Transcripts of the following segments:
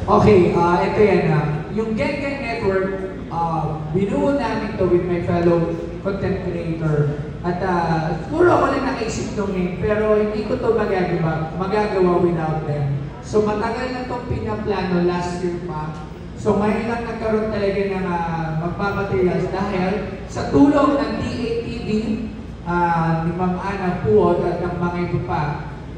Okay, ito yan na. Yung Gang Gang Network, binuo namin to with my fellow content creator. At siguro ako lang nakaisip nung name, pero hindi ko to magagawa without them. So matagal na itong pinaplano last year pa. So ngayon lang nagkaroon talaga ng magpapamaterials dahil sa tulong ng DATV, ni Ma'am Ana Puod at ng mga iba pa,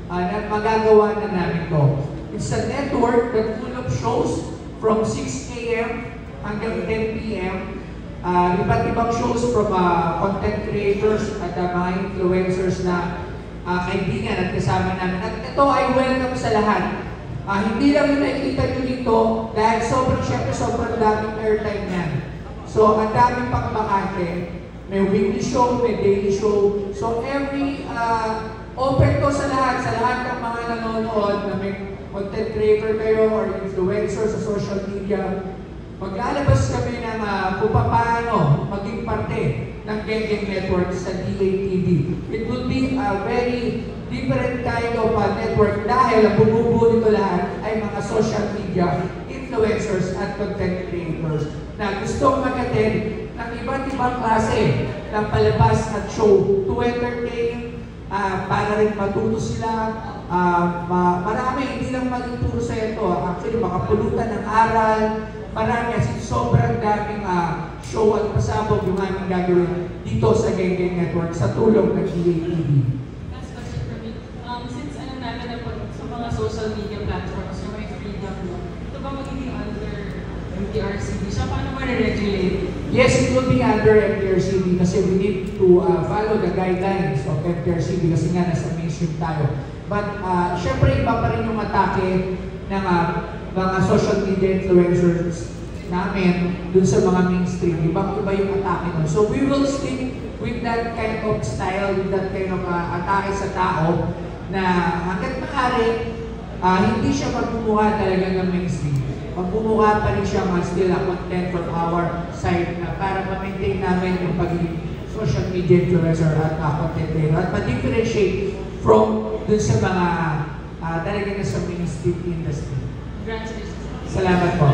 na magagawa na namin to. It's a network that full of shows from 6 a.m. hanggang 10 p.m. Iba't ibang shows from content creators at mga influencers na kaibigan at kasama namin. At ito ay welcome sa lahat. Hindi lang yung nakikita nyo dito dahil sobrang daming airtime yan. So, ang daming pakbakante. May weekly show, may daily show. So, open to sa lahat ng mga nanonood na may content creator kayo or influencer sa social media. Maglalabas kami ng kung paano maging parte ng Gang Gang Network sa DATV. It will be a very different kind of network dahil ang bumubuo nito lahat ay mga social media influencers at content creators na gustong mag-attend ng iba't ibang klase ng palabas at show to entertain, para rin matuto sila. Marami, hindi lang maging puro sa ito. Actually, makapulutan ng aral. Marami, kasi sobrang daming show at pasabog yung aming gagawin dito sa Gang Gang Network sa tulong ng DATV. Last question for me. Since natin na po sa mga social media platforms yung may freedom law, ito ba magiging under MTRCB? So, paano ma-regulate? Yes, it will be under MTRCB kasi we need to follow the guidelines of MTRCB kasi nga nasa mainstream tayo. But syempre iba pa rin yung atake ng mga social media influencers namin dun sa mga mainstream. Iba yung atake nun. So we will stick with that kind of style, with that kind of atake sa tao na hanggat maaari, hindi siya magmumuha talaga ng mainstream. Magmumuha pa rin siya still content from our side na para ma-maintain namin yung pagiging social media influencer at content creator at ma-differentiate from dun sa mga talaga na sa mainstream industry. Congratulations. Salamat po.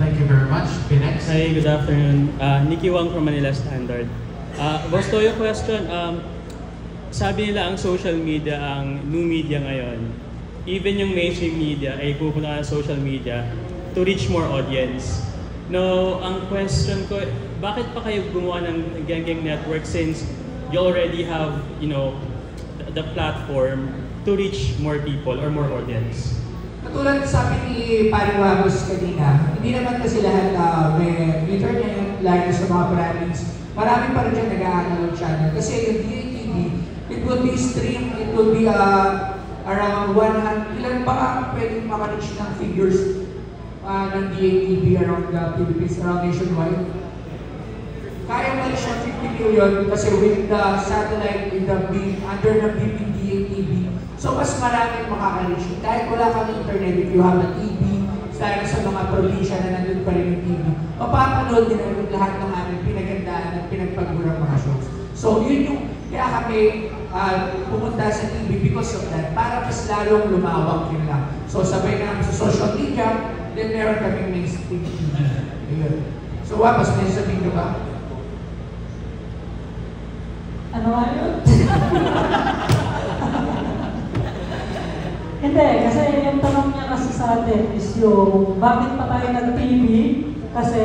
Thank you very much. Next. Hi, good afternoon. Nicky Wang from Manila Standard. Boss Toyo, question. Sabi nila ang social media ang new media ngayon. Even yung mainstream media ay pupunta sa social media to reach more audience. No, ang question ko, bakit pa kayo gumawa ng Gang Gang Network since you already have, the platform to reach more people or more audience? Katulad sabi ni Paring Wamos kanina, hindi naman kasi lahat may Twitter niya yung lagi sa mga province. Marami pa rin dyan nag-a-analog channel. Kasi yung DATV, it will be streamed, it will be around 100, ilan ba pwedeng makareach ng figures ng DATV around the Philippines, around nationwide? Kaya man siya 50 million kasi with the satellite, with the under the DATV. So mas maraming makaka-reach. Kahit wala kang internet, if you have a TV, dahil sa mga probinsya na nandun pa rin yung TV, mapapanood din ang lahat ng aming pinagandaan at pinagpagurang mga shows. So yun yung, kaya kami pumunta sa TV because of that, para mas lalong lumawak yun lang. So sabay namin sa social media, then meron kaming mainstream TV. Ayun. So Wapas, may sabihin ka ba? Ano nga yun? Hindi, kasi yung tanong niya kasi sa atin is yung bakit pa tayo nag-TV? Kasi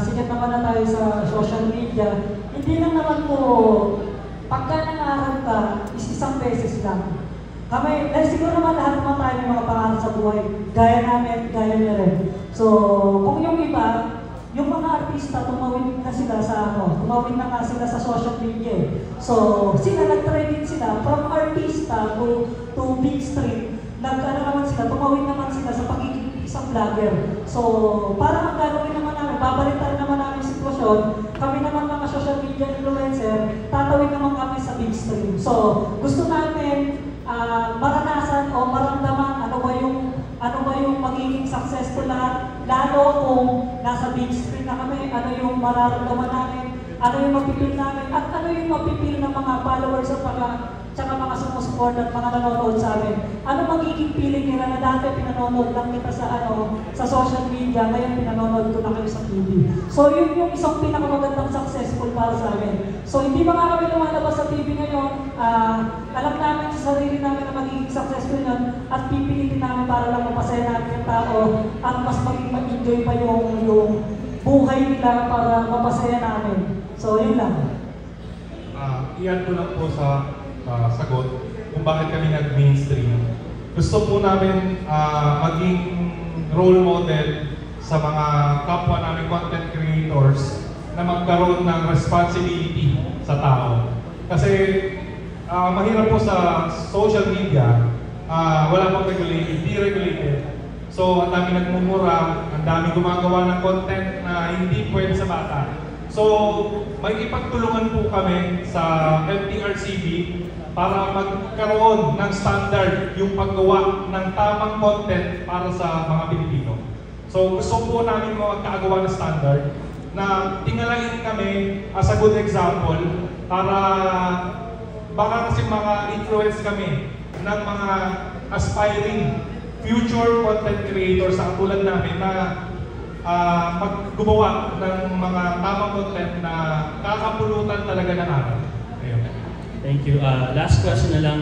sikat naman na tayo sa social media. Hindi lang naman po, pagka nangarap ka, is isang beses lang. Kami, dahil siguro naman lahat naman tayo ng mga pangarap sa buhay. Gaya namin, gaya niya rin. So, kung yung iba, yung mga artista, tumawid na sila sa tumawid na nga sila sa social media. So, sila nag-trending sila from artista to big stream. Naman sila, tumawid naman sila sa pagiging isang vlogger. So, para ang gagawin naman namin, babalitan naman namin yung sitwasyon, kami naman mga social media influencer, tatawid naman kami sa big stream. So, gusto namin maranasan o maramdaman ano ba yung magiging successful lahat, lalo kung nasa big screen na kami, ano yung mararamdaman namin, ano yung mapipil namin, at ano yung mapipil ng mga followers at mga tsaka mga sumusupport at mga nanonood sa amin. Ano magiging feeling nila na dati pinanonood lang kita sa social media, ngayon pinanonood ko na kayo sa TV. So yun yung isang pinakamagandang successful para sa amin. So hindi ba nga kami lumalabas sa TV ngayon, alam namin sa sarili namin na magiging successful yun at pipilitin namin para lang mapasaya natin yung tao at mas maging ma-enjoy pa yung buhay nila para mapasaya namin. So yun lang. Iyan ko lang po sa sagot kung bakit kami nag-mainstream. Gusto po namin maging role model sa mga kapwa namin content creators na magkaroon ng responsibility sa tao. Kasi mahirap po sa social media, wala pang regulated, deregulated. So, ang dami nagmumura, ang dami gumagawa ng content na hindi pwede sa bata. So, may ipagtulungan po kami sa LTRCB para magkaroon ng standard yung paggawa ng tamang content para sa mga Pilipino. So, gusto po namin magkagawa ng standard na tingalain kami as a good example para baka kasi mga influence kami ng mga aspiring future content creators sa katulad namin na gumawa ng mga tamang content na kakapulutan talaga ng araw. Ayun. Thank you. Last question na lang.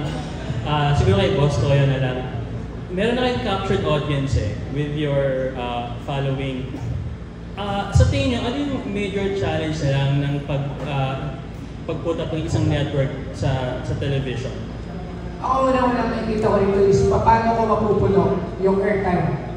Siguro kay Boss Toyo na lang. Meron na kayong captured audience with your following. Sa tingin niyo, ano yung major challenge na lang ng pag-put up ng isang network sa television? Ako una nakikita ko rito is paano ko mapupuno yung airtime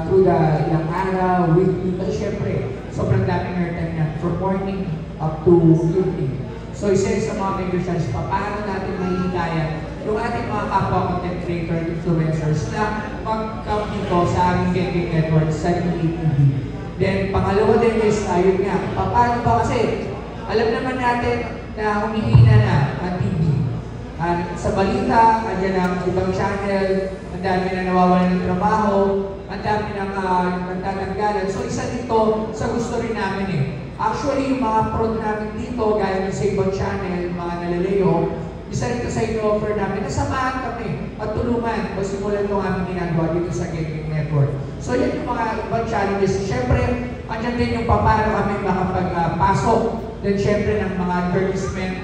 through the ilang araw, weekly, kasi syempre, sobrang daming airtime yan from morning up to evening. So isa sa mga major challenge, paano natin mahihikayan yung ating mga kapwa content creator, influencers na mag-come dito sa aming Gengeng Network, sa TV. Then pangalawa din is, yun nga, paano ba kasi alam naman natin na humihina na ang TV. Sa balita, andyan ang ibang channel, ang dami na nawawalan ng trabaho, ang dami ng nagtatanggalan. So isa dito sa gusto rin namin Actually, yung mga prod namin dito, gaya ng sa ibang channel, mga nalalayo, isa rito sa ino-offer namin, nasamahan kami at tulungan o simulan itong aming ginagawa dito sa Gengeng Network. So yan yung mga ibang challenges. Siyempre, andyan din yung paano kami makapagpasok. Then siyempre ng mga advertisement,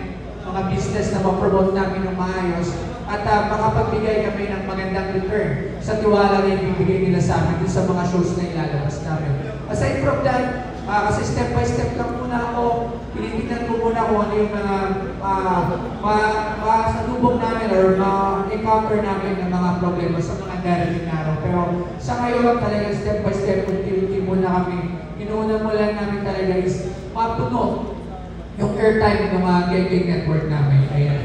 mga business na ma-promote namin ng maayos at makapagbigay kami ng magandang return sa tiwala na ibibigay nila sa amin sa mga shows na ilalabas namin. Aside from that, kasi step by step lang muna ako, pinitignan ko muna kung ano yung mga masalubong namin or ma-encounter namin ng mga problema sa mga darating na araw. Pero sa ngayon, talaga step by step, unti-unti muna kami. Inuuna mo lang namin talaga is mapuno yung airtime ng mga Gengeng Network namin. Ayan.